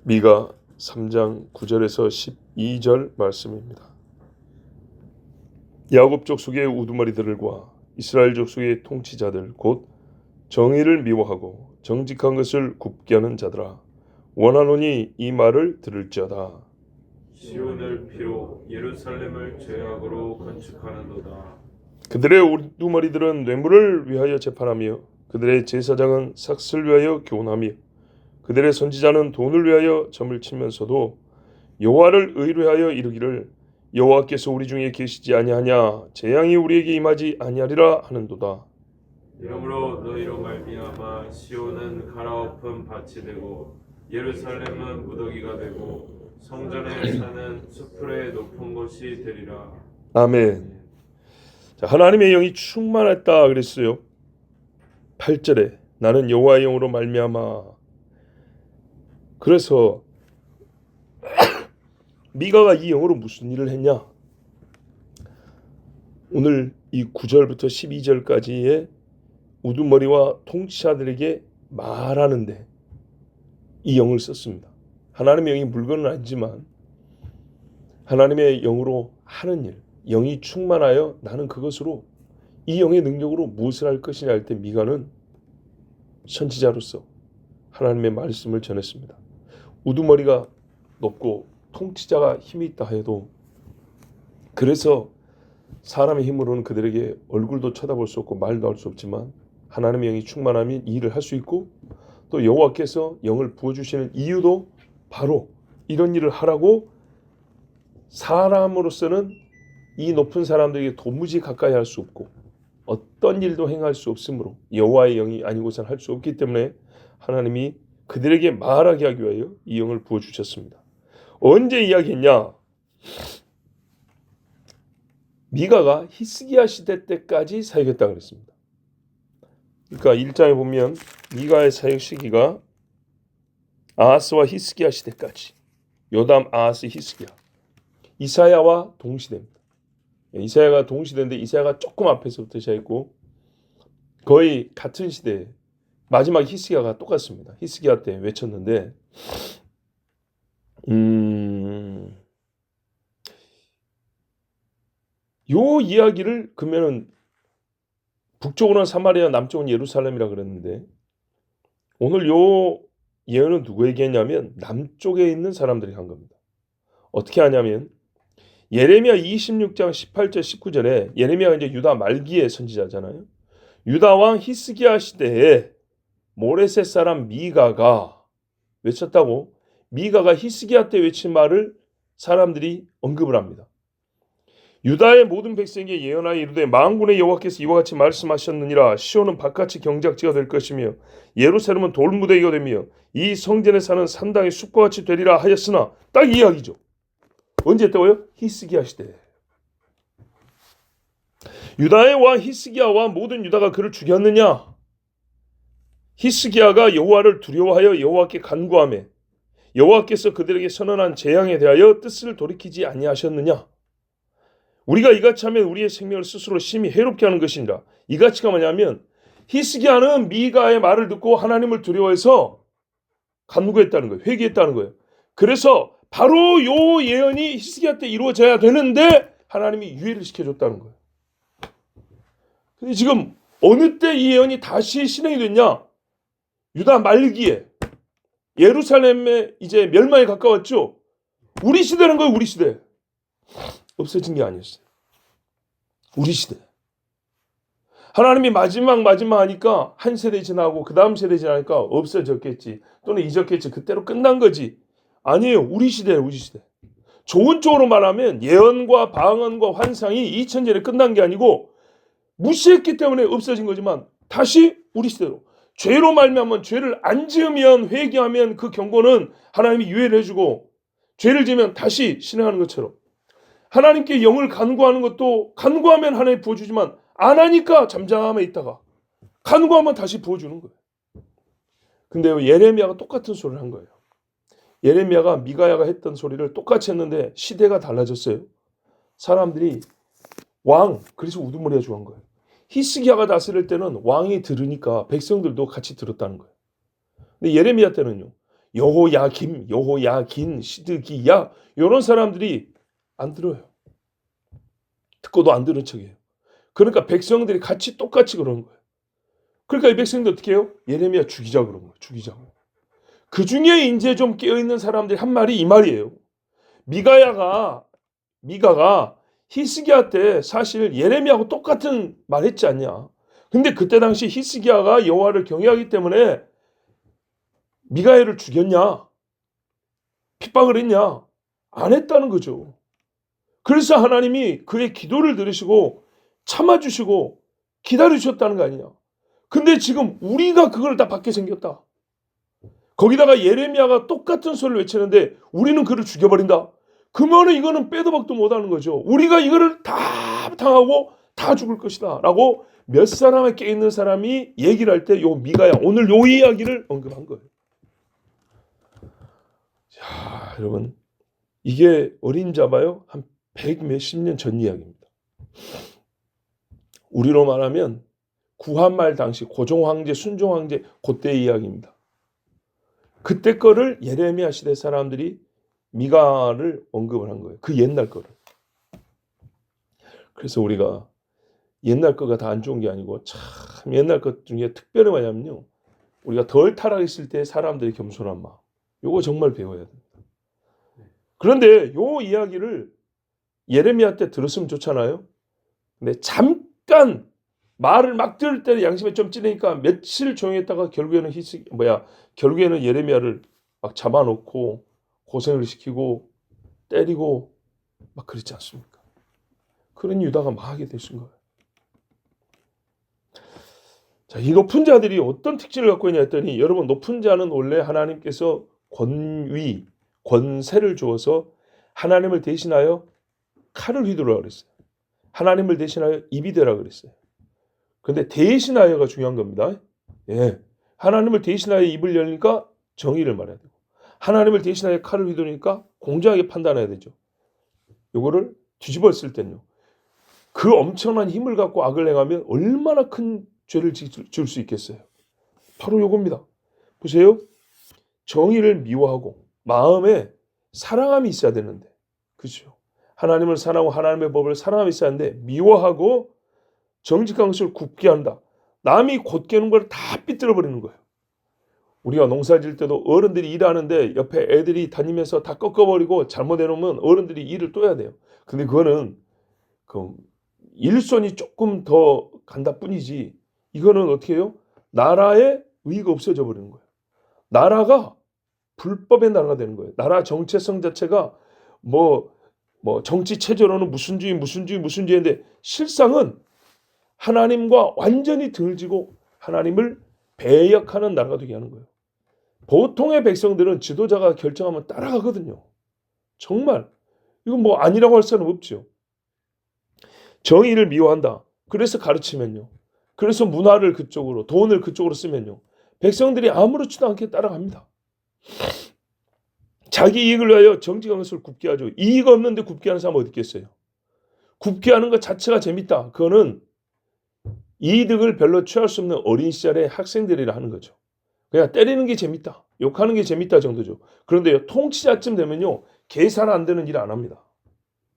미가 3장 9절에서 12절 말씀입니다. 야곱 족속의 우두머리들과 이스라엘 족속의 통치자들 곧 정의를 미워하고 정직한 것을 굽게 하는 자들아, 원하노니 이 말을 들을지어다. 시온을 피로 예루살렘을 죄악으로 건축하는도다. 그들의 우두머리들은 뇌물을 위하여 재판하며 그들의 제사장은 삭슬 위하여 교훈하며 그들의 선지자는 돈을 위하여 점을 치면서도 여호와를 의뢰하여 이르기를 여호와께서 우리 중에 계시지 아니하냐, 재앙이 우리에게 임하지 아니하리라 하는도다. 이러므로 너희로 말미암아 시온은 갈아엎은 밭이 되고 예루살렘은 무더기가 되고 성전에 사는 수풀의 높은 곳이 되리라. 아멘. 자, 하나님의 영이 충만했다 그랬어요. 8절에 나는 여호와의 영으로 말미암아. 그래서 미가가 이 영으로 무슨 일을 했냐? 오늘 이 9절부터 12절까지의 우두머리와 통치자들에게 말하는데 이 영을 썼습니다. 하나님의 영이 물건은 아니지만 하나님의 영으로 하는 일, 영이 충만하여 나는 그것으로 이 영의 능력으로 무엇을 할 것이냐 할 때 미가는 선지자로서 하나님의 말씀을 전했습니다. 우두머리가 높고 통치자가 힘이 있다 해도 그래서 사람의 힘으로는 그들에게 얼굴도 쳐다볼 수 없고 말도 할 수 없지만 하나님의 영이 충만하면 이 일을 할 수 있고 또 여호와께서 영을 부어주시는 이유도 바로 이런 일을 하라고 사람으로서는 이 높은 사람들에게 도무지 가까이 할 수 없고 어떤 일도 행할 수 없으므로 여호와의 영이 아니고선 할 수 없기 때문에 하나님이 그들에게 말하게 하기 위하여 이 영을 부어주셨습니다. 언제 이야기했냐? 미가가 히스기야 시대 때까지 사역했다고 그랬습니다. 그러니까 1장에 보면 미가의 사역 시기가 아하스와 히스기야 시대까지, 요담, 아하스, 히스기야, 이사야와 동시대입니다. 이사야가 동시대인데 이사야가 조금 앞에서부터 시작했고 거의 같은 시대에 마지막 히스기야가 똑같습니다. 히스기야 때 외쳤는데 요 이야기를 그러면은 북쪽으로는 사마리아, 남쪽은 예루살렘이라 그랬는데 오늘 요 예언은 누구에게 했냐면 남쪽에 있는 사람들이 한 겁니다. 어떻게 하냐면 예레미야 26장 18절 19절에 예레미야가 이제 유다 말기의 선지자잖아요. 유다 왕 히스기야 시대에 모레셋 사람 미가가 외쳤다고, 미가가 히스기야 때 외친 말을 사람들이 언급을 합니다. 유다의 모든 백성에게 예언하여 이르되 만군의 여호와께서 이와 같이 말씀하셨느니라. 시온은 밭같이 경작지가 될 것이며 예루살렘은 돌무더기가 되며 이 성전에 사는 산당이 숲과 같이 되리라 하였으나, 딱 이야기죠. 언제 했다고요? 히스기야 시대. 유다의 왕 히스기야와 모든 유다가 그를 죽였느냐? 히스기야가 여호와를 두려워하여 여호와께 간구하며 여호와께서 그들에게 선언한 재앙에 대하여 뜻을 돌이키지 아니하셨느냐? 우리가 이같이 하면 우리의 생명을 스스로 심히 해롭게 하는 것이니라. 이같이가 뭐냐면 히스기야는 미가의 말을 듣고 하나님을 두려워해서 간구했다는 거예요. 회개했다는 거예요. 그래서 바로 요 예언이 히스기야 때 이루어져야 되는데 하나님이 유예를 시켜줬다는 거예요. 근데 지금 어느 때 이 예언이 다시 실행이 됐냐? 유다 말기에 예루살렘에 이제 멸망에 가까웠죠. 우리 시대라는 거예요. 우리 시대. 없어진 게 아니었어요. 우리 시대. 하나님이 마지막 하니까 한 세대 지나고 그 다음 세대 지나니까 없어졌겠지. 또는 잊었겠지. 그때로 끝난 거지. 아니에요. 우리 시대예요. 우리 시대. 좋은 쪽으로 말하면 예언과 방언과 환상이 2000년에 끝난 게 아니고 무시했기 때문에 없어진 거지만 다시 우리 시대로. 죄로 말미암아 죄를 안 지으면 회개하면 그 경고는 하나님이 유예를 해주고 죄를 지으면 다시 실행하는 것처럼 하나님께 영을 간구하는 것도 간구하면 하나님 부어주지만 안 하니까 잠잠해 있다가 간구하면 다시 부어주는 거예요. 근데 예레미야가 똑같은 소리를 한 거예요. 예레미야가 미가야가 했던 소리를 똑같이 했는데 시대가 달라졌어요. 사람들이 그래서 우두머리가 좋아한 거예요. 히스기야가 다스릴 때는 왕이 들으니까 백성들도 같이 들었다는 거예요. 근데 예레미야 때는요. 여호야김, 여호야긴, 시드기야 이런 사람들이 안 들어요. 듣고도 안 들은 척해요. 그러니까 백성들이 같이 똑같이 그러는 거예요. 그러니까 이 백성들 어떻게 해요? 예레미야 죽이자 그런 거예요. 죽이자고. 그 중에 이제 좀 깨어있는 사람들이 한 말이 이 말이에요. 미가가 히스기야 때 사실 예레미야하고 똑같은 말 했지 않냐. 근데 그때 당시 히스기야가 여호와를 경외하기 때문에 미가야를 죽였냐? 핍박을 했냐? 안 했다는 거죠. 그래서 하나님이 그의 기도를 들으시고 참아주시고 기다려주셨다는 거 아니냐. 근데 지금 우리가 그걸 다 받게 생겼다. 거기다가 예레미야가 똑같은 소리를 외치는데 우리는 그를 죽여버린다. 그러면 이거는 빼도 박도 못하는 거죠. 우리가 이거를 다 당하고 다 죽을 것이다 라고 몇 사람에 깨있는 사람이 얘기를 할 때 요 미가야 오늘 요 이야기를 언급한 거예요. 자, 여러분 이게 어림잡아요 한 100 몇십 년 전 이야기입니다. 우리로 말하면 구한말 당시 고종 황제, 순종 황제 그때 이야기입니다. 그때 거를 예레미야 시대 사람들이 미가를 언급을 한 거예요. 그 옛날 거를. 그래서 우리가 옛날 거가 다 안 좋은 게 아니고 참 옛날 것 중에 특별히 뭐냐면요. 우리가 덜 타락했을 때 사람들의 겸손한 마음. 요거 정말 배워야 됩니다. 그런데 요 이야기를 예레미야 때 들었으면 좋잖아요. 근데 잠깐 말을 막 들을 때 양심에 좀 찔리니까 며칠 조용했다가 결국에는 예레미야를 막 잡아놓고 고생을 시키고 때리고 막 그랬지 않습니까? 그런 유다가 막 하게 되신 거예요. 자, 이 높은 자들이 어떤 특징을 갖고 있냐 했더니 여러분 높은 자는 원래 하나님께서 권위, 권세를 주어서 하나님을 대신하여 칼을 휘두르라 그랬어요. 하나님을 대신하여 입이 되라 그랬어요. 근데 대신하여가 중요한 겁니다. 예. 하나님을 대신하여 입을 열니까 정의를 말해야 되고 하나님을 대신하여 칼을 휘두르니까 공정하게 판단해야 되죠. 요거를 뒤집었을 때는요. 그 엄청난 힘을 갖고 악을 행하면 얼마나 큰 죄를 지을 수 있겠어요. 바로 요겁니다. 보세요. 정의를 미워하고 마음에 사랑함이 있어야 되는데 그렇죠. 하나님을 사랑하고 하나님의 법을 사랑함이 있어야 하는데 미워하고 정직한 것을 굽게 한다. 남이 곧게는 걸 다 삐뚤어버리는 거예요. 우리가 농사 지을 때도 어른들이 일하는데 옆에 애들이 다니면서 다 꺾어버리고 잘못해놓으면 어른들이 일을 또 해야 돼요. 근데 그거는 그 일손이 조금 더 간다 뿐이지 이거는 어떻게 해요? 나라의 의의가 없어져 버리는 거예요. 나라가 불법의 나라가 되는 거예요. 나라 정체성 자체가 뭐 정치 체제로는 무슨 주의인데 실상은 하나님과 완전히 등을 지고 하나님을 배역하는 나라가 되게 하는 거예요. 보통의 백성들은 지도자가 결정하면 따라가거든요. 정말 이건 뭐 아니라고 할 수는 없죠. 정의를 미워한다. 그래서 가르치면요. 그래서 문화를 그쪽으로 돈을 그쪽으로 쓰면요. 백성들이 아무렇지도 않게 따라갑니다. 자기 이익을 위하여 정직한 것을 굽게 하죠. 이익 없는데 굽게 하는 사람 어디 있겠어요. 굽게 하는 것 자체가 재밌다. 그거는 이득을 별로 취할 수 없는 어린 시절의 학생들이라 하는 거죠. 그냥 때리는 게 재밌다. 욕하는 게 재밌다 정도죠. 그런데 통치자쯤 되면요. 계산 안 되는 일을 안 합니다.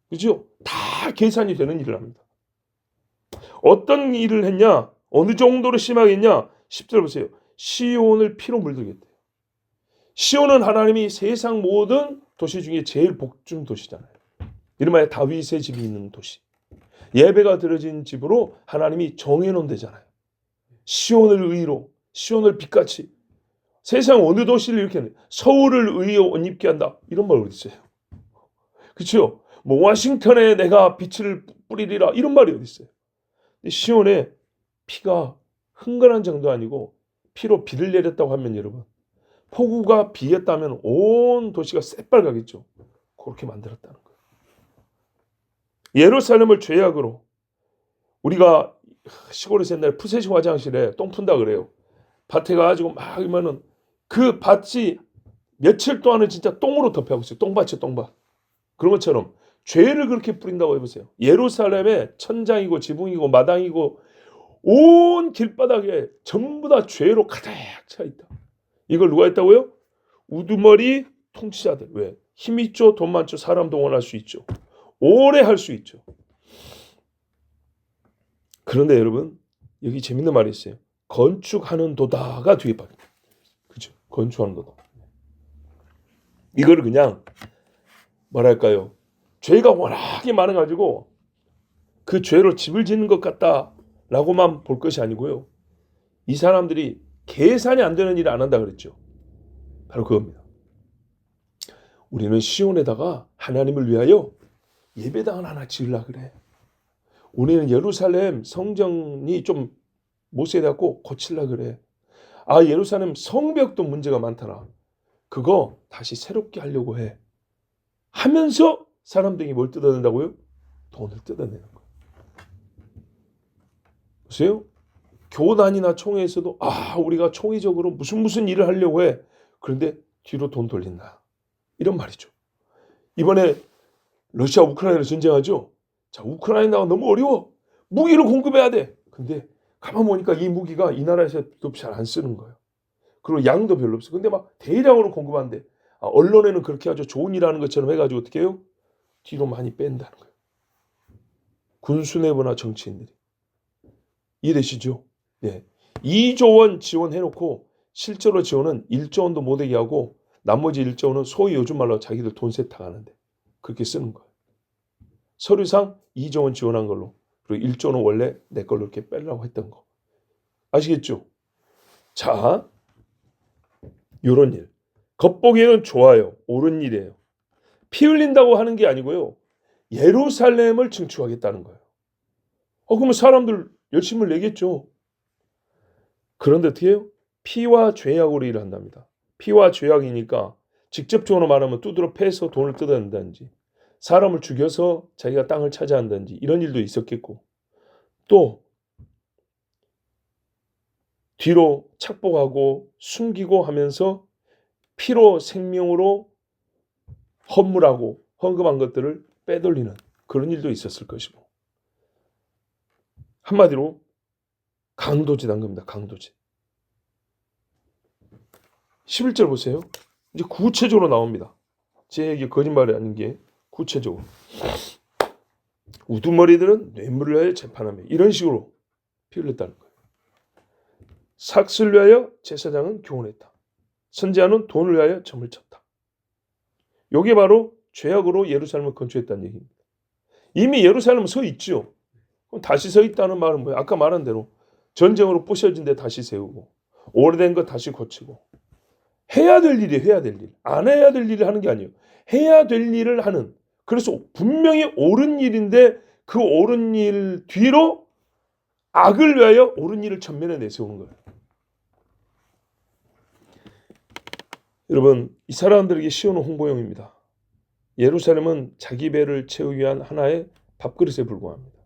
그렇죠? 다 계산이 되는 일을 합니다. 어떤 일을 했냐? 어느 정도로 심하게 했냐? 10절 보세요. 시온을 피로 물들겠대요. 시온은 하나님이 세상 모든 도시 중에 제일 복중 도시잖아요. 이름하여 다윗의 집이 있는 도시. 예배가 드려진 집으로 하나님이 정해놓은 데잖아요. 시온을 의로, 시온을 빛같이. 세상 어느 도시를 이렇게 하는 서울을 의로 옷 입게 한다. 이런 말 어디 있어요? 그렇죠? 뭐 워싱턴에 내가 빛을 뿌리리라 이런 말이 어디 있어요? 시온에 피가 흥건한 정도 아니고 피로 비를 내렸다고 하면 여러분 폭우가 비했다면 온 도시가 새빨가겠죠. 그렇게 만들었다는 거예요. 예루살렘을 죄악으로 우리가 시골에서 옛날에 푸세식 화장실에 똥 푼다 그래요. 밭에 가가지고 막 이러면은 그 밭이 며칠 동안은 진짜 똥으로 덮여가고 있어요. 똥밭이요, 똥밭. 그런 것처럼 죄를 그렇게 뿌린다고 해보세요. 예루살렘에 천장이고 지붕이고 마당이고 온 길바닥에 전부 다 죄로 가득 차 있다. 이걸 누가 했다고요? 우두머리 통치자들. 왜? 힘 있죠, 돈 많죠, 사람 동원할 수 있죠, 오래 할 수 있죠. 그런데 여러분, 여기 재밌는 말이 있어요. 건축하는 도다가 뒤에 빠져. 그죠? 건축하는 도다. 이거를 그냥 뭐랄까요? 죄가 워낙에 많아가지고 그 죄로 집을 짓는 것 같다라고만 볼 것이 아니고요. 이 사람들이 계산이 안 되는 일을 안 한다 그랬죠. 바로 그겁니다. 우리는 시온에다가 하나님을 위하여 예배당을 하나 지으려 그래. 우리는 예루살렘 성전이 좀 모세돼갖고 고치려 그래. 아, 예루살렘 성벽도 문제가 많더라. 그거 다시 새롭게 하려고 해. 하면서 사람들이 뭘 뜯어낸다고요? 돈을 뜯어내는 거예요. 보세요. 교단이나 총회에서도 우리가 총의적으로 무슨 일을 하려고 해. 그런데 뒤로 돈 돌린다. 이런 말이죠. 이번에 러시아 우크라이나 전쟁하죠. 자, 우크라이나가 너무 어려워. 무기를 공급해야 돼. 근데 가만 보니까 이 무기가 이 나라에서 잘 안 쓰는 거예요. 그리고 양도 별로 없어. 근데 막 대량으로 공급한대. 언론에는 그렇게 아주 좋은 일 하는 것처럼 해가지고 어떻게 해요? 뒤로 많이 뺀다는 거예요. 군수뇌부나 정치인들이. 이해되시죠? 네. 2조 원 지원해놓고 실제로 지원은 1조 원도 못되게 하고 나머지 1조 원은 소위 요즘 말로 자기들 돈 세탁하는데 그렇게 쓰는 거예요. 서류상 2조 원 지원한 걸로, 그리고 1조 원은 원래 내 걸로 이렇게 빼려고 했던 거. 아시겠죠? 자, 요런 일. 겉보기에는 좋아요. 옳은 일이에요. 피 흘린다고 하는 게 아니고요. 예루살렘을 증축하겠다는 거예요. 그러면 사람들 열심을 내겠죠. 그런데 어떻게 해요? 피와 죄악으로 일을 한답니다. 피와 죄악이니까 직접적으로 말하면 두드러 패서 돈을 뜯어낸다든지, 사람을 죽여서 자기가 땅을 차지한다든지 이런 일도 있었겠고, 또 뒤로 착복하고 숨기고 하면서 피로 생명으로 헌물하고 헌금한 것들을 빼돌리는 그런 일도 있었을 것이고, 한마디로 강도짓한 겁니다. 강도짓. 11절 보세요. 이제 구체적으로 나옵니다. 제 얘기 거짓말이 아닌 게 구체적으로. 우두머리들은 뇌물을 위하여 재판하며, 이런 식으로 피 흘렸다는 거예요. 삭슬 위하여 제사장은 교훈했다. 선지자는 돈을 위하여 점을 쳤다. 이게 바로 죄악으로 예루살렘을 건축했다는 얘기입니다. 이미 예루살렘은 서 있죠. 그럼 다시 서 있다는 말은 뭐예요? 아까 말한 대로 전쟁으로 부셔진 데 다시 세우고, 오래된 거 다시 고치고, 해야 될 일이 해야 될 일, 안 해야 될 일을 하는 게 아니에요. 해야 될 일을 하는. 그래서 분명히 옳은 일인데 그 옳은 일 뒤로 악을 위하여 옳은 일을 전면에 내세우는 거예요. 여러분, 이 사람들에게 시온은 홍보용입니다. 예루살렘은 자기 배를 채우기 위한 하나의 밥그릇에 불과합니다.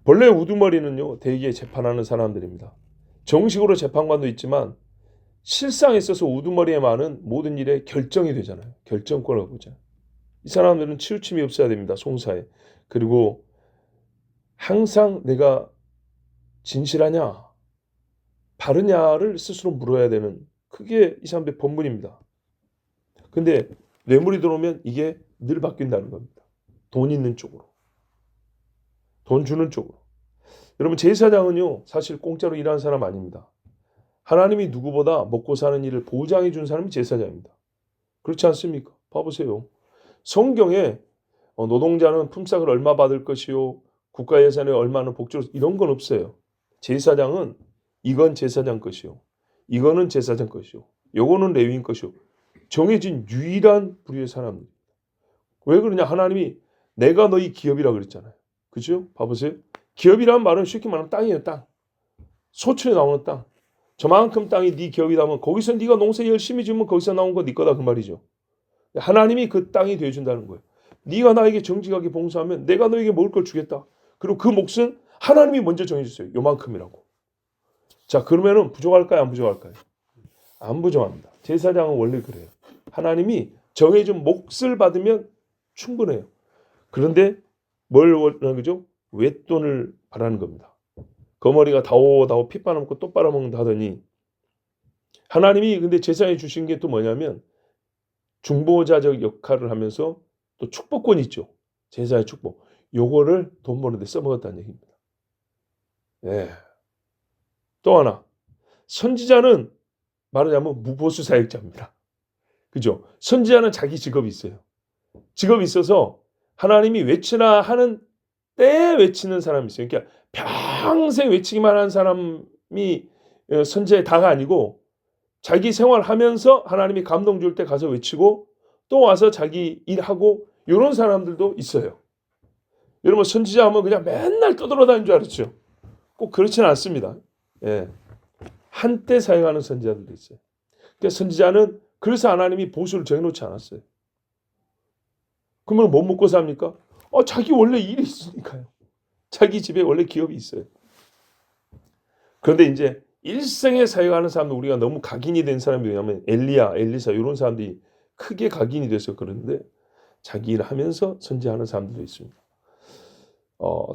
본래 우두머리는요, 대개 재판하는 사람들입니다. 정식으로 재판관도 있지만 실상에 있어서 우두머리에 많은 모든 일에 결정이 되잖아요. 결정권을 보자. 이 사람들은 치우침이 없어야 됩니다. 송사에. 그리고 항상 내가 진실하냐 바르냐를 스스로 물어야 되는, 그게 이 사람들의 본분입니다. 근데 뇌물이 들어오면 이게 늘 바뀐다는 겁니다. 돈 있는 쪽으로, 돈 주는 쪽으로. 여러분, 제사장은요 사실 공짜로 일하는 사람 아닙니다. 하나님이 누구보다 먹고 사는 일을 보장해 준 사람이 제사장입니다. 그렇지 않습니까? 봐보세요. 성경에 노동자는 품삯을 얼마 받을 것이요, 국가 예산에 얼마는 복지로, 이런 건 없어요. 제사장은 이건 제사장 것이요, 이거는 제사장 것이요, 요거는 레위인 것이요, 정해진 유일한 부류의 사람입니다. 왜 그러냐? 하나님이 내가 너희 기업이라 그랬잖아요. 그죠? 봐보세요. 기업이라는 말은 쉽게 말하면 땅이에요. 땅. 소출에 나오는 땅. 저만큼 땅이 네 기업이라면 거기서 네가 농사 열심히 지으면 거기서 나온 거 네 거다, 그 말이죠. 하나님이 그 땅이 되어준다는 거예요. 네가 나에게 정직하게 봉사하면 내가 너에게 먹을 걸 주겠다. 그리고 그 몫은 하나님이 먼저 정해줬어요. 요만큼이라고. 자, 그러면은 부족할까요? 안 부족할까요? 안 부족합니다. 제사장은 원래 그래요. 하나님이 정해준 몫을 받으면 충분해요. 그런데 뭘 원하는 거죠? 웻돈을 바라는 겁니다. 거머리가 다오 핏 빨아먹고 또 빨아먹는다 하더니 하나님이 근데 제사에 주신 게 또 뭐냐면 중보자적 역할을 하면서 또 축복권이 있죠. 제사의 축복. 요거를 돈 버는 데 써먹었다는 얘기입니다. 예. 또 하나. 선지자는 말하자면 무보수 사역자입니다. 그죠? 선지자는 자기 직업이 있어요. 직업이 있어서 하나님이 외치라 하는 때에 외치는 사람이 있어요. 그러니까 평생 외치기만 하는 사람이 선지자의 다가 아니고 자기 생활하면서 하나님이 감동 줄 때 가서 외치고 또 와서 자기 일하고 이런 사람들도 있어요. 여러분 선지자 하면 그냥 맨날 떠돌아다니는 줄 알았죠. 꼭 그렇지는 않습니다. 예. 한때 사역하는 선지자들도 있어요. 그러니까 선지자는 그래서 하나님이 보수를 정해놓지 않았어요. 그러면 뭐 먹고 삽니까? 자기 원래 일이 있으니까요. 자기 집에 원래 기업이 있어요. 그런데 이제 일생에 사역하는 사람들 우리가 너무 각인이 된 사람이 왜냐하면 엘리야, 엘리사 이런 사람들이 크게 각인이 돼서 그런데 자기 일을 하면서 선지하는 사람들도 있습니다.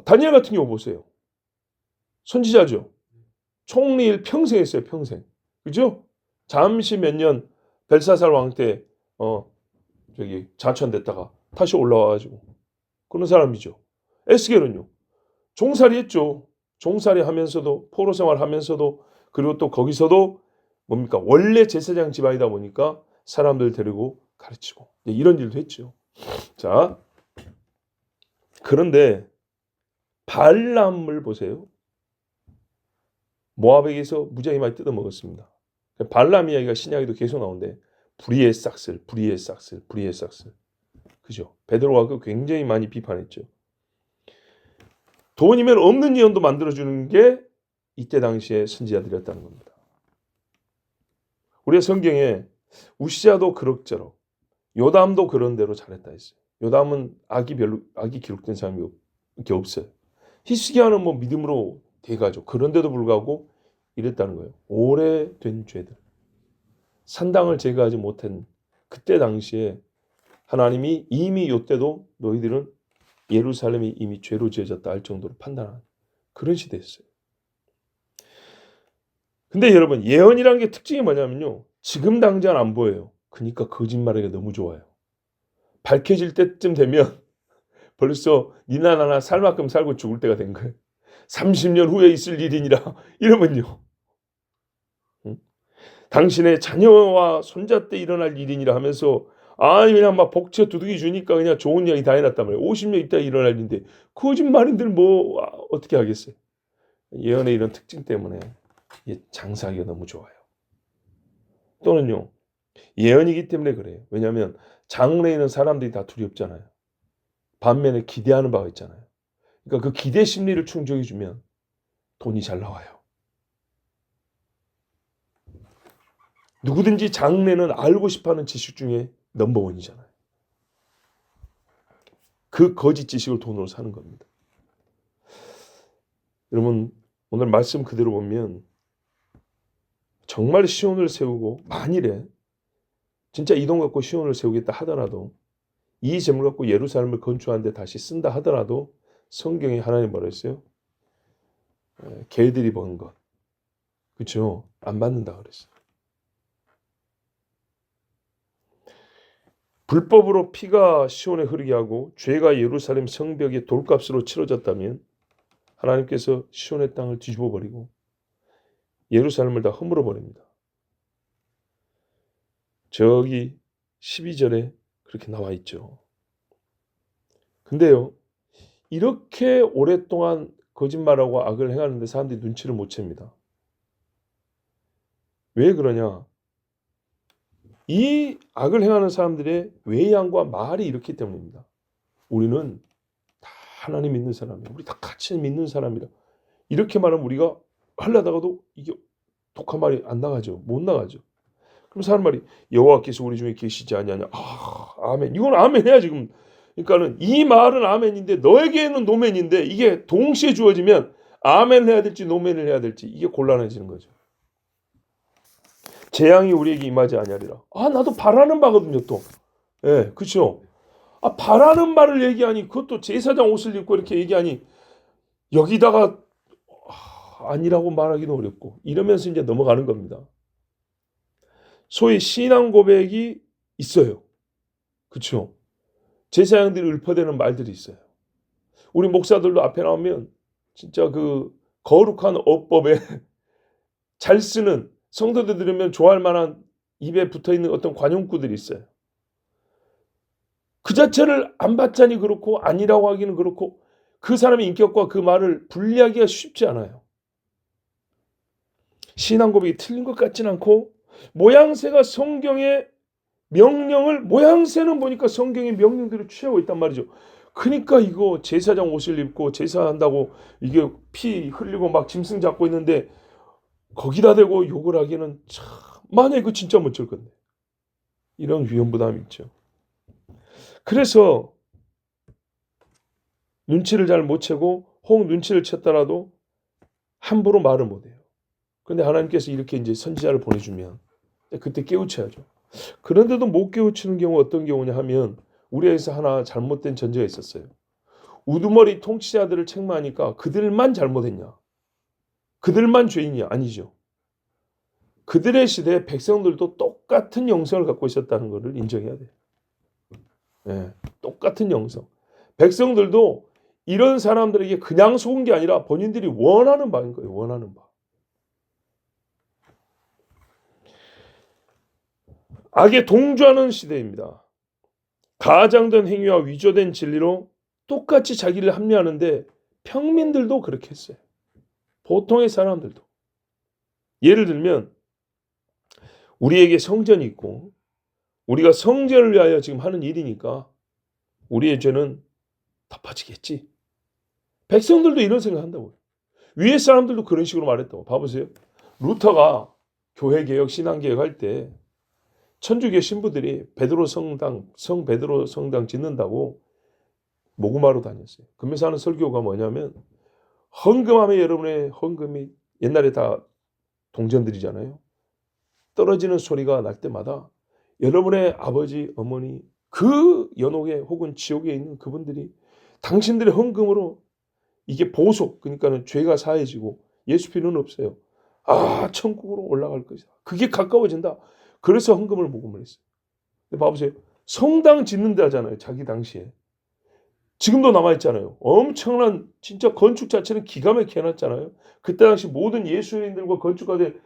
다니엘 같은 경우 보세요. 선지자죠. 총리일 평생 했어요. 평생. 그죠? 잠시 몇 년 벨사살 왕 때 자천됐다가 다시 올라와가지고 그런 사람이죠. 에스겔은요. 종살이 했죠. 종살이 하면서도 포로 생활하면서도 그리고 또 거기서도 뭡니까 원래 제사장 집안이다 보니까 사람들 데리고 가르치고 이런 일도 했죠. 자, 그런데 발람을 보세요. 모압에게서 무지하게 많이 뜯어먹었습니다. 발람 이야기가 신약에도 계속 나오는데 불의의 싹슬, 불의의 싹슬, 불의의 싹슬. 그죠? 베드로가 그 굉장히 많이 비판했죠. 돈이면 없는 예언도 만들어주는 게 이때 당시에 선지자들이었다는 겁니다. 우리의 성경에 우시야도 그럭저럭, 요담도 그런 대로 잘했다 했어요. 요담은 악이 기록된 사람이 이렇게 없어요. 히스기야는 뭐 믿음으로 돼가죠. 그런데도 불구하고 이랬다는 거예요. 오래된 죄들, 산당을 제거하지 못한 그때 당시에 하나님이 이미 요때도 너희들은 예루살렘이 이미 죄로 지어졌다 할 정도로 판단하는 그런 시대였어요. 근데 여러분 예언이라는 게 특징이 뭐냐면요. 지금 당장 안 보여요. 그러니까 거짓말하기가 너무 좋아요. 밝혀질 때쯤 되면 벌써 니나 나나 살 만큼 살고 죽을 때가 된 거예요. 30년 후에 있을 일이니라 이러면요. 당신의 자녀와 손자 때 일어날 일이니라 하면서 그냥 막 복채 두둑이 주니까 그냥 좋은 이야기 다 해놨단 말이에요. 50년 있다 일어날 일인데 거짓말인들 뭐 어떻게 하겠어요. 예언의 이런 특징 때문에 장사하기가 너무 좋아요. 또는요. 예언이기 때문에 그래요. 왜냐하면 장래에는 사람들이 다 두렵잖아요. 반면에 기대하는 바가 있잖아요. 그러니까 그 기대 심리를 충족해주면 돈이 잘 나와요. 누구든지 장래는 알고 싶어하는 지식 중에 넘버원이잖아요. 그 거짓 지식을 돈으로 사는 겁니다. 여러분 오늘 말씀 그대로 보면 정말 시온을 세우고 만일에 진짜 이 돈 갖고 시온을 세우겠다 하더라도 이 재물 갖고 예루살렘을 건축하는데 다시 쓴다 하더라도 성경에 하나님 뭐라 했어요? 개들이 번 것. 그렇죠? 안 받는다 그랬어요. 불법으로 피가 시온에 흐르게 하고 죄가 예루살렘 성벽의 돌값으로 치러졌다면 하나님께서 시온의 땅을 뒤집어 버리고 예루살렘을 다 허물어 버립니다. 저기 12절에 그렇게 나와 있죠. 근데요. 이렇게 오랫동안 거짓말하고 악을 행하는데 사람들이 눈치를 못 챕니다. 왜 그러냐? 이 악을 행하는 사람들의 외양과 말이 이렇기 때문입니다. 우리는 다 하나님 믿는 사람이야. 우리 다 같이 믿는 사람이라. 이렇게 말하면 우리가 하려다가도 이게 독한 말이 안 나가죠. 못 나가죠. 그럼 사람 말이 여호와께서 우리 중에 계시지 아니하냐. 아멘. 이건 아멘 해야 지금. 그러니까는 이 말은 아멘인데 너에게는 노멘인데 이게 동시에 주어지면 아멘을 해야 될지 노멘을 해야 될지 이게 곤란해지는 거죠. 재앙이 우리에게 임하지 아니하리라. 나도 바라는 바거든요 또. 예, 그렇죠. 바라는 바를 얘기하니 그것도 제사장 옷을 입고 이렇게 얘기하니 여기다가 아니라고 말하기는 어렵고 이러면서 이제 넘어가는 겁니다. 소위 신앙 고백이 있어요. 그렇죠? 제사장들이 읊어대는 말들이 있어요. 우리 목사들도 앞에 나오면 진짜 그 거룩한 어법에 잘 쓰는, 성도들 들으면 좋아할 만한 입에 붙어있는 어떤 관용구들이 있어요. 그 자체를 안 받자니 그렇고 아니라고 하기는 그렇고 그 사람의 인격과 그 말을 분리하기가 쉽지 않아요. 신앙 고백이 틀린 것 같진 않고 모양새가 성경의 명령을, 모양새는 보니까 성경의 명령대로 취하고 있단 말이죠. 그러니까 이거 제사장 옷을 입고 제사한다고 이게 피 흘리고 막 짐승 잡고 있는데 거기다 대고 욕을 하기는 참, 만약에 그 진짜 못질 건데. 이런 위험부담이 있죠. 그래서 눈치를 잘 못 채고 혹 눈치를 챘더라도 함부로 말을 못해요. 그런데 하나님께서 이렇게 이제 선지자를 보내주면 그때 깨우쳐야죠. 그런데도 못 깨우치는 경우 어떤 경우냐 하면 우리에서 하나 잘못된 전제가 있었어요. 우두머리 통치자들을 책망하니까 그들만 잘못했냐? 그들만 죄인이야? 아니죠. 그들의 시대에 백성들도 똑같은 영성을 갖고 있었다는 것을 인정해야 돼요. 네, 똑같은 영성. 백성들도 이런 사람들에게 그냥 속은 게 아니라 본인들이 원하는 바인 거예요. 원하는 바. 악에 동조하는 시대입니다. 가장된 행위와 위조된 진리로 똑같이 자기를 합리하는데 평민들도 그렇게 했어요. 보통의 사람들도. 예를 들면 우리에게 성전이 있고 우리가 성전을 위하여 지금 하는 일이니까 우리의 죄는 덮어지겠지. 백성들도 이런 생각한다고요. 위에 사람들도 그런 식으로 말했다고. 봐보세요. 루터가 교회개혁, 신앙개혁 할 때 천주교 신부들이 베드로 성당, 성 베드로 성당 짓는다고 모구마로 다녔어요. 그러면서 하는 설교가 뭐냐면 헌금하면 여러분의 헌금이 옛날에 다 동전들이잖아요. 떨어지는 소리가 날 때마다 여러분의 아버지, 어머니 그 연옥에 혹은 지옥에 있는 그분들이 당신들의 헌금으로 이게 보속, 그러니까는 죄가 사해지고 예수 필요는 없어요. 아, 천국으로 올라갈 것이다. 그게 가까워진다. 그래서 헌금을 모금을 했어요. 근데 봐보세요. 성당 짓는 데 하잖아요. 자기 당시에. 지금도 남아있잖아요. 엄청난 진짜 건축 자체는 기가 막히게 해놨잖아요. 그때 당시 모든 예술인들과 건축가들의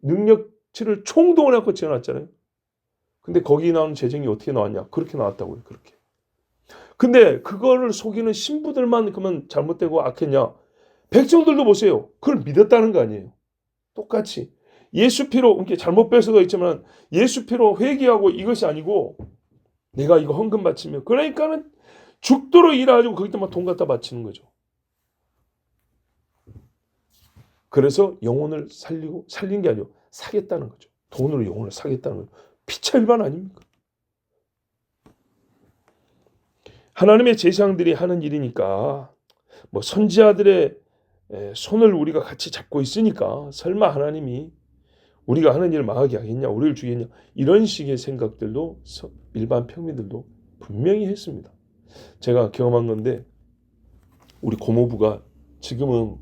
능력치를 총동원 해서 지어놨잖아요. 근데 거기 나오는 재정이 어떻게 나왔냐? 그렇게 나왔다고요. 그렇게. 근데 그거를 속이는 신부들만 그러면 잘못되고 악했냐? 백성들도 보세요. 그걸 믿었다는 거 아니에요. 똑같이. 예수 피로, 이렇게 잘못 뺄 수도 있지만 예수 피로 회개하고 이것이 아니고 내가 이거 헌금 바치면 그러니까는 죽도록 일해가지고 거기다만 돈 갖다 바치는 거죠. 그래서 영혼을 살린 게 아니고 사겠다는 거죠. 돈으로 영혼을 사겠다는 거죠. 피차일반 아닙니까? 하나님의 제사장들이 하는 일이니까 뭐 선지자들의 손을 우리가 같이 잡고 있으니까 설마 하나님이 우리가 하는 일을 망하게 하겠냐, 우리를 죽이겠냐 이런 식의 생각들도 일반 평민들도 분명히 했습니다. 제가 경험한 건데 우리 고모부가 지금은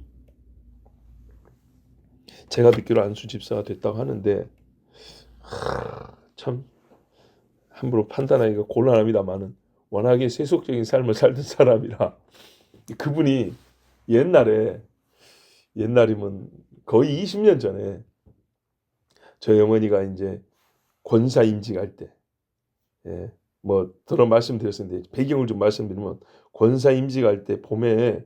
제가 듣기로 안수 집사가 됐다고 하는데 참 함부로 판단하기가 곤란합니다만은 워낙에 세속적인 삶을 살던 사람이라 그분이 옛날이면 거의 20년 전에 저희 어머니가 이제 권사 임직할 때, 뭐 들어 말씀드렸었는데 배경을 좀 말씀드리면 권사 임직할 때 봄에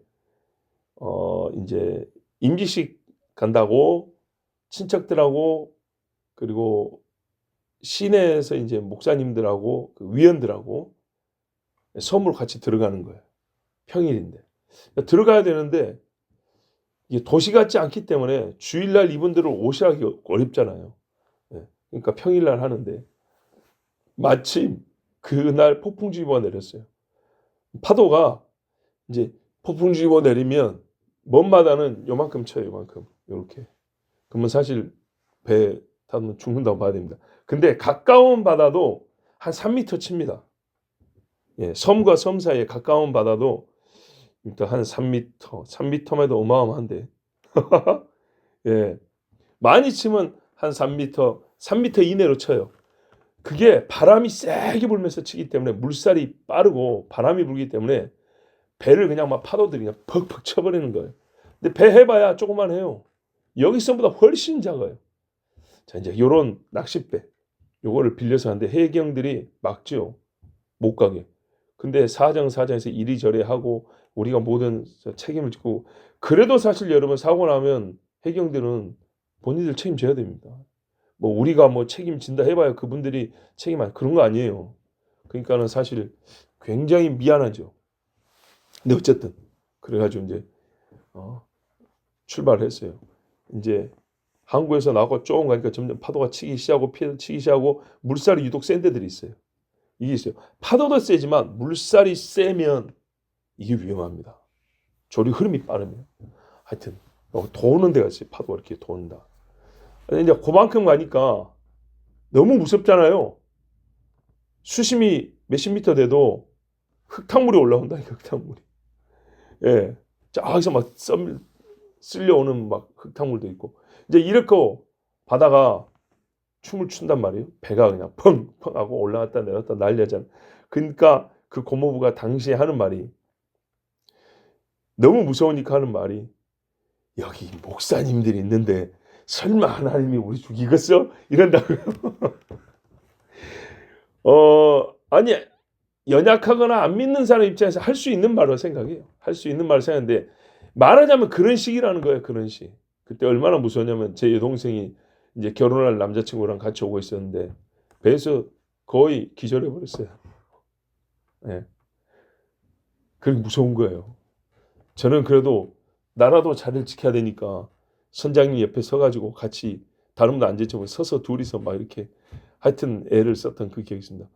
이제 임직식 간다고 친척들하고 그리고 시내에서 이제 목사님들하고 그 위원들하고 섬으로 같이 들어가는 거예요. 평일인데 들어가야 되는데 이게 도시 같지 않기 때문에 주일날 이분들을 오시하기 어렵잖아요. 그러니까 평일날 하는데 마침 그날 폭풍주의보가 내렸어요. 파도가 이제 폭풍주의보 내리면 먼 바다는 요만큼 쳐요. 요만큼 이렇게. 그러면 사실 배 타면 죽는다고 봐야 됩니다. 근데 가까운 바다도 한 3m 칩니다. 섬과 섬 사이에 가까운 바다도 일단 한 3m만 해도 어마어마한데 많이 치면 한 3m, 3m 이내로 쳐요. 그게 바람이 세게 불면서 치기 때문에 물살이 빠르고 바람이 불기 때문에 배를 그냥 막 파도들이 그냥 퍽퍽 쳐버리는 거예요. 근데 배 해봐야 조그만 해요. 여기서보다 훨씬 작아요. 자, 이제 요런 낚싯배 요거를 빌려서 하는데 해경들이 막죠. 못 가게. 근데 사정사정에서 이리저리 하고 우리가 모든 책임을 지고, 그래도 사실 여러분 사고 나면 해경들은 본인들 책임져야 됩니다. 뭐 우리가 뭐 책임진다 해봐야 그분들이 책임 안, 그런 거 아니에요. 그러니까는 사실 굉장히 미안하죠. 근데 어쨌든 그래가지고 이제 출발했어요. 이제 항구에서 나가고 조금 가니까 점점 파도가 치기 시작하고 물살이 유독 센 데들이 있어요. 이게 있어요. 파도도 세지만 물살이 세면 이게 위험합니다. 조리 흐름이 빠르면. 하여튼 도는 데가 있어요. 파도가 이렇게 돈다. 이제 그만큼 가니까 너무 무섭잖아요. 수심이 몇십 미터 돼도 흙탕물이 올라온다니까, 흙탕물이. 예. 저기서 막 쓸려오는 막 흙탕물도 있고. 이제 이렇게 바다가 춤을 춘단 말이에요. 배가 그냥 펑펑 하고 올라갔다 내렸다 난리잖아. 그러니까 그 고모부가 당시에 하는 말이, 너무 무서우니까 하는 말이, 여기 목사님들이 있는데 설마 하나님이 우리 죽이겠어? 이런다고요. 아니, 연약하거나 안 믿는 사람 입장에서 할 수 있는 말로 생각해요. 할 수 있는 말을 생각하는데, 말하자면 그런 식이라는 거예요. 그런 식. 그때 얼마나 무서웠냐면 제 여동생이 이제 결혼할 남자친구랑 같이 오고 있었는데 배에서 거의 기절해 버렸어요. 예. 그게 무서운 거예요. 저는 그래도 나라도 자리를 지켜야 되니까 선장님 옆에 서가지고 같이 다른 분도 안 제쳐보고 서서 둘이서 막 이렇게 하여튼 애를 썼던 그 기억이 있습니다.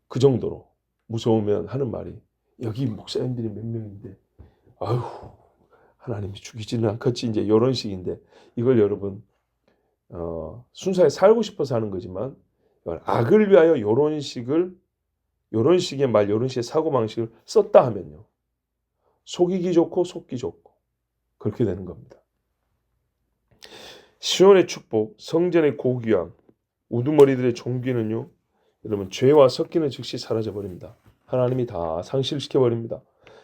그 정도로 무서우면 하는 말이, 여기 목사님들이 몇 명인데 아유 하나님이 죽이지는 않겠지, 이제 이런 식인데, 이걸 여러분 순수하게 살고 싶어서 하는 거지만 악을 위하여 이런 식의 말, 이런 식의 사고방식을 썼다 하면요, 속이기 좋고 속기 좋고 그렇게 되는 겁니다. 시온의 축복, 성전의 고귀함, 우두머리들의 존귀는요, 여러분 죄와 섞이는 즉시 사라져버립니다. 하나님이 다 상실시켜버립니다.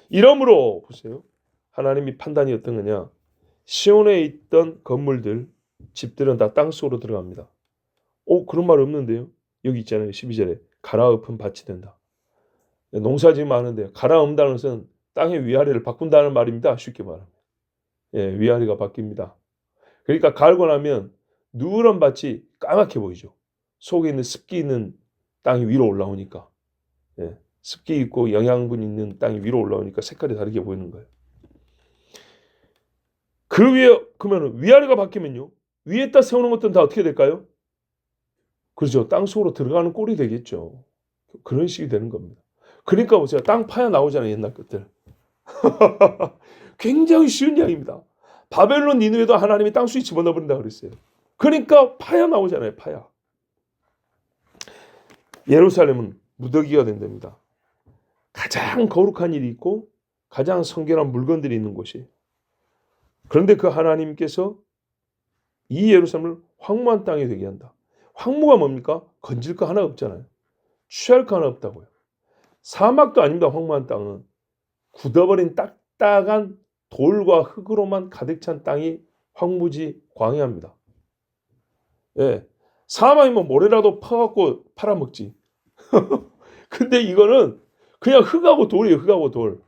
이러므로 보세요, 하나님이 판단이 어떤 거냐, 시온에 있던 건물들, 집들은 다 땅속으로 들어갑니다. 그런 말 없는데요. 여기 있잖아요. 12절에 갈아엎은 밭이 된다. 농사지으면 많은데 갈아엎는다는 것은 땅의 위아래를 바꾼다는 말입니다. 쉽게 말하면. 예, 위아래가 바뀝니다. 그러니까 갈고 나면 누런 밭이 까맣게 보이죠. 속에 있는 습기 있는 땅이 위로 올라오니까. 예, 습기 있고 영양분 있는 땅이 위로 올라오니까 색깔이 다르게 보이는 거예요. 그 위에, 그러면 위아래가 바뀌면요, 위에다 세우는 것들은 다 어떻게 될까요? 그렇죠. 땅속으로 들어가는 꼴이 되겠죠. 그런 식이 되는 겁니다. 그러니까 보세요. 땅 파야 나오잖아요. 옛날 것들. 굉장히 쉬운 이야기입니다. 바벨론 니느웨도 하나님이 땅속에 집어넣어버린다 그랬어요. 그러니까 파야 나오잖아요. 파야. 예루살렘은 무더기가 된답니다. 가장 거룩한 일이 있고 가장 성결한 물건들이 있는 곳이에요. 그런데 그 하나님께서 이 예루살렘을 황무한 땅이 되게 한다. 황무가 뭡니까? 건질 거 하나 없잖아요. 취할 거 하나 없다고요. 사막도 아닙니다. 황무한 땅은 굳어버린 딱딱한 돌과 흙으로만 가득 찬 땅이 황무지 광야입니다. 예, 사막이면 모래라도 퍼갖고 팔아먹지. 근데 이거는 그냥 흙하고 돌이에요. 흙하고 돌.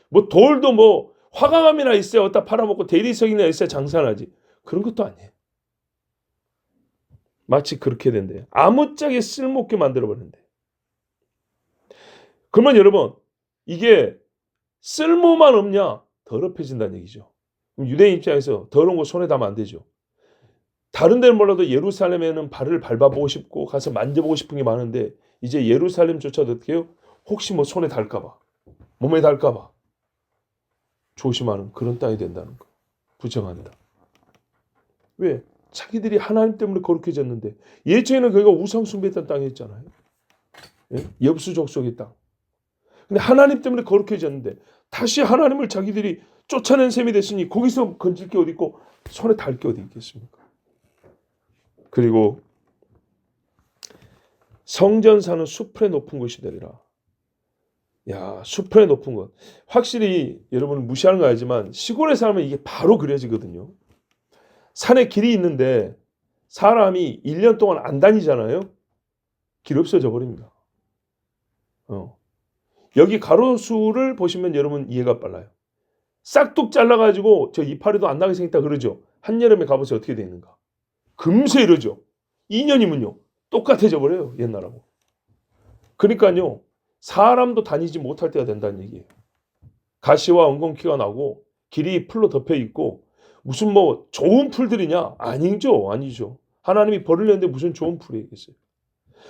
뭐 돌도 뭐 화강암이나 있어야 어디다 팔아먹고 대리석이나 있어야 장사하지. 그런 것도 아니에요. 마치 그렇게 된대요. 아무짝에 쓸모없게 만들어버린대. 그러면 여러분, 이게 쓸모만 없냐? 더럽혀진다는 얘기죠. 유대인 입장에서 더러운 거 손에 닿으면 안 되죠. 다른 데는 몰라도 예루살렘에는 발을 밟아보고 싶고 가서 만져보고 싶은 게 많은데, 이제 예루살렘조차도 어떻게 해요? 혹시 뭐 손에 닿을까 봐, 몸에 닿을까 봐 조심하는 그런 땅이 된다는 거. 부정한다. 왜? 자기들이 하나님 때문에 거룩해졌는데, 예전에는 거기가 우상 숭배했던 땅이었잖아요. 예? 엽수족속의 땅. 근데 하나님 때문에 거룩해졌는데 다시 하나님을 자기들이 쫓아낸 셈이 됐으니 거기서 건질 게 어디 있고 손에 닿을 게 어디 있겠습니까? 그리고 성전 사는 수풀에 높은 곳이 되리라. 야, 수풀에 높은 곳. 확실히 여러분 무시하는 거 알지만 시골에 살면 이게 바로 그려지거든요. 산에 길이 있는데 사람이 1년 동안 안 다니잖아요. 길 없어져 버립니다. 여기 가로수를 보시면 여러분 이해가 빨라요. 싹둑 잘라가지고 저 이파리도 안 나게 생겼다 그러죠. 한여름에 가보세요. 어떻게 되는가. 금세 이러죠. 2년이면요. 똑같아져 버려요. 옛날하고. 그러니까요. 사람도 다니지 못할 때가 된다는 얘기예요. 가시와 엉겅퀴가 나고 길이 풀로 덮여 있고 무슨 뭐 좋은 풀들이냐? 아니죠. 아니죠. 하나님이 벌을 냈는데 무슨 좋은 풀이겠어요.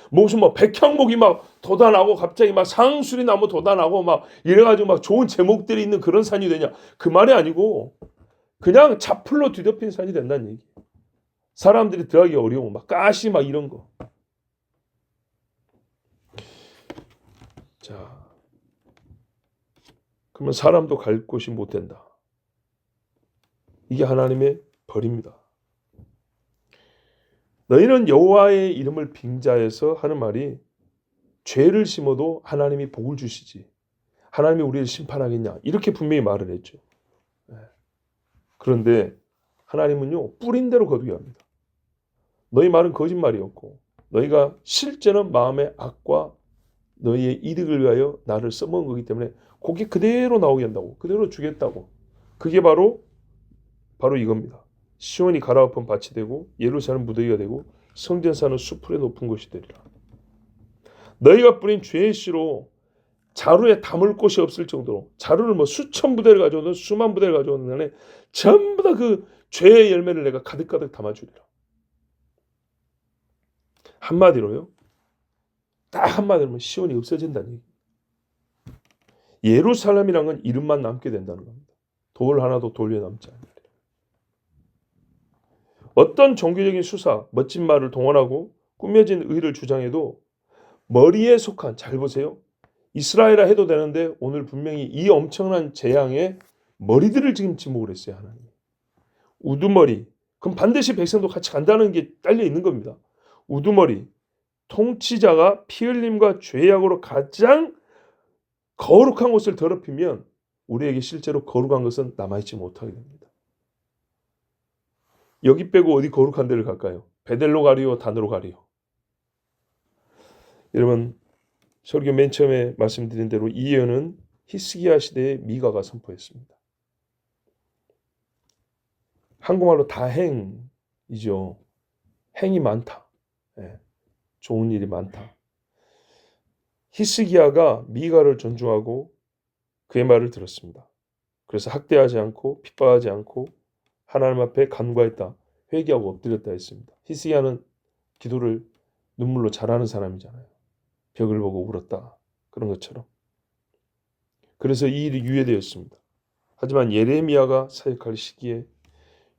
무슨 뭐 백향목이 막 돋아나고 갑자기 막 상수리 나무 돋아나고 막 이래가지고 막 좋은 제목들이 있는 그런 산이 되냐? 그 말이 아니고 그냥 자풀로 뒤덮인 산이 된다는 얘기예요. 사람들이 들어가기 어려운 막 가시 막 이런 거. 자, 그러면 사람도 갈 곳이 못 된다. 이게 하나님의 벌입니다. 너희는 여호와의 이름을 빙자해서 하는 말이 죄를 심어도 하나님이 복을 주시지. 하나님이 우리를 심판하겠냐. 이렇게 분명히 말을 했죠. 그런데 하나님은요. 뿌린 대로 거두게 합니다. 너희 말은 거짓말이었고 너희가 실제는 마음의 악과 너희의 이득을 위하여 나를 써먹은 거기 때문에 그게 그대로 나오게 한다고. 그대로 주겠다고. 그게 바로 이겁니다. 시온이 갈아엎은 밭이 되고 예루살렘 무더기가 되고 성전 사는 수풀에 높은 곳이 되리라. 너희가 뿌린 죄의 씨로 자루에 담을 곳이 없을 정도로 자루를 뭐 수천 부대를 가져오든 수만 부대를 가져오는 간에 전부 다 그 죄의 열매를 내가 가득가득 담아주리라. 한마디로요. 딱 한마디로 시온이 없어진다는 얘기. 예루살렘이란 건 이름만 남게 된다는 겁니다. 돌 하나도 돌려 남지 않으리라. 어떤 종교적인 수사, 멋진 말을 동원하고 꾸며진 의를 주장해도 머리에 속한, 잘 보세요. 이스라엘아 해도 되는데 오늘 분명히 이 엄청난 재앙에 머리들을 지금 지목을 했어요. 하나님. 우두머리. 그럼 반드시 백성도 같이 간다는 게 딸려 있는 겁니다. 우두머리. 통치자가 피 흘림과 죄악으로 가장 거룩한 곳을 더럽히면 우리에게 실제로 거룩한 것은 남아있지 못하게 됩니다. 여기 빼고 어디 거룩한 데를 갈까요? 베델로 가리오, 단으로 가리오. 여러분 설교 맨 처음에 말씀드린 대로 이 예언은 히스기야 시대의 미가가 선포했습니다. 한국말로 다행이죠. 행이 많다. 네. 좋은 일이 많다. 히스기야가 미가를 존중하고 그의 말을 들었습니다. 그래서 학대하지 않고 핍박하지 않고 하나님 앞에 간구했다. 회개하고 엎드렸다 했습니다. 히스기야는 기도를 눈물로 잘하는 사람이잖아요. 벽을 보고 울었다. 그런 것처럼. 그래서 이 일이 유예되었습니다. 하지만 예레미야가 사역할 시기에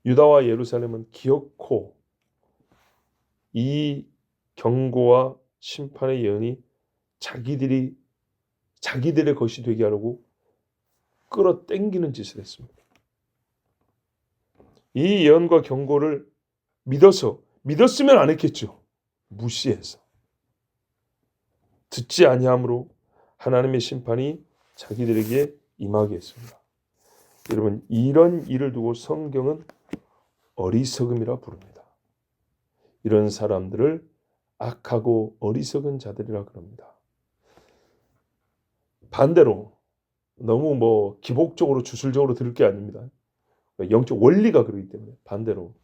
유다와 예루살렘은 기어코 이 경고와 심판의 예언이 자기들의 것이 되게 하려고 끌어당기는 짓을 했습니다. 이 예언과 경고를 믿었으면 안 했겠죠. 무시해서. 듣지 아니함으로 하나님의 심판이 자기들에게 임하게 했습니다. 여러분 이런 일을 두고 성경은 어리석음이라 부릅니다. 이런 사람들을 악하고 어리석은 자들이라 그럽니다. 반대로 너무 기복적으로 주술적으로 들을 게 아닙니다. 영적 원리가 그렇기 때문에 반대로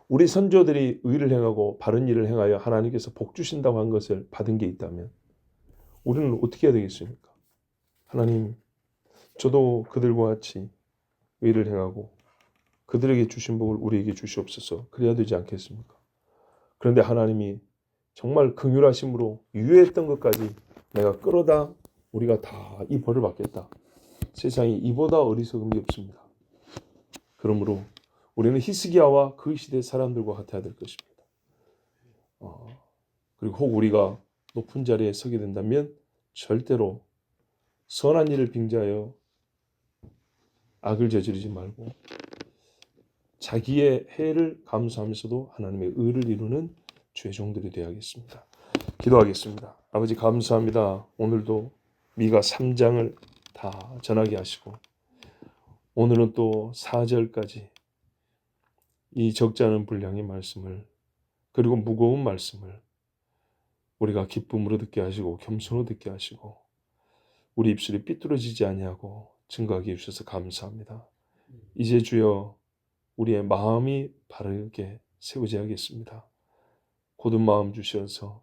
우리 선조들이 의를 행하고 바른 일을 행하여 하나님께서 복 주신다고 한 것을 받은 게 있다면 우리는 어떻게 해야 되겠습니까? 하나님, 저도 그들과 같이 의를 행하고 그들에게 주신 복을 우리에게 주시옵소서. 그래야 되지 않겠습니까? 그런데 하나님이 정말 긍휼하심으로 유예했던 것까지 내가 끌어다 우리가 다 이 벌을 받겠다. 세상에 이보다 어리석음이 없습니다. 그러므로 우리는 히스기야와 그 시대 사람들과 같아야 될 것입니다. 그리고 혹 우리가 높은 자리에 서게 된다면 절대로 선한 일을 빙자하여 악을 저지르지 말고 자기의 해를 감수하면서도 하나님의 의를 이루는 죄종들이 되어야겠습니다. 기도하겠습니다. 아버지 감사합니다. 오늘도 미가 3장을 다 전하게 하시고 오늘은 또 4절까지 이 적지 않은 분량의 말씀을 그리고 무거운 말씀을 우리가 기쁨으로 듣게 하시고 겸손으로 듣게 하시고 우리 입술이 삐뚤어지지 아니하고 증거하게 해주셔서 감사합니다. 이제 주여 우리의 마음이 바르게 세워져야 하겠습니다. 곧은 마음 주셔서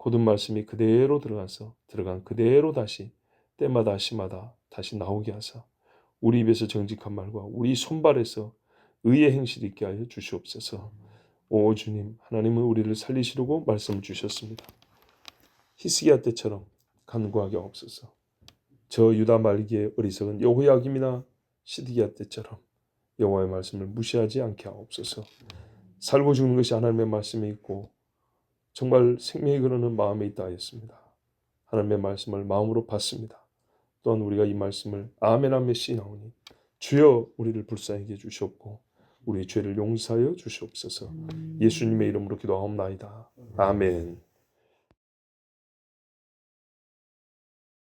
곧은 말씀이 그대로 들어간 그대로 다시 때마다 시마다 다시 나오게 하사 우리 입에서 정직한 말과 우리 손발에서 의의 행실이 있게 하여 주시옵소서. 오 주님, 하나님은 우리를 살리시려고 말씀을 주셨습니다. 히스기야 때처럼 간구하게 없소서. 저 유다 말기의 어리석은 여호야김이나 시드기야 때처럼 여호와의 말씀을 무시하지 않게 하옵소서. 살고 죽는 것이 하나님의 말씀에 있고 정말 생명이 그러는 마음에 있다 하였습니다. 하나님의 말씀을 마음으로 받습니다. 또한 우리가 이 말씀을 아멘 아멘 씨나오니 주여 우리를 불쌍히 해주시옵고 우리의 죄를 용서하여 주시옵소서. 예수님의 이름으로 기도하옵나이다. 아멘.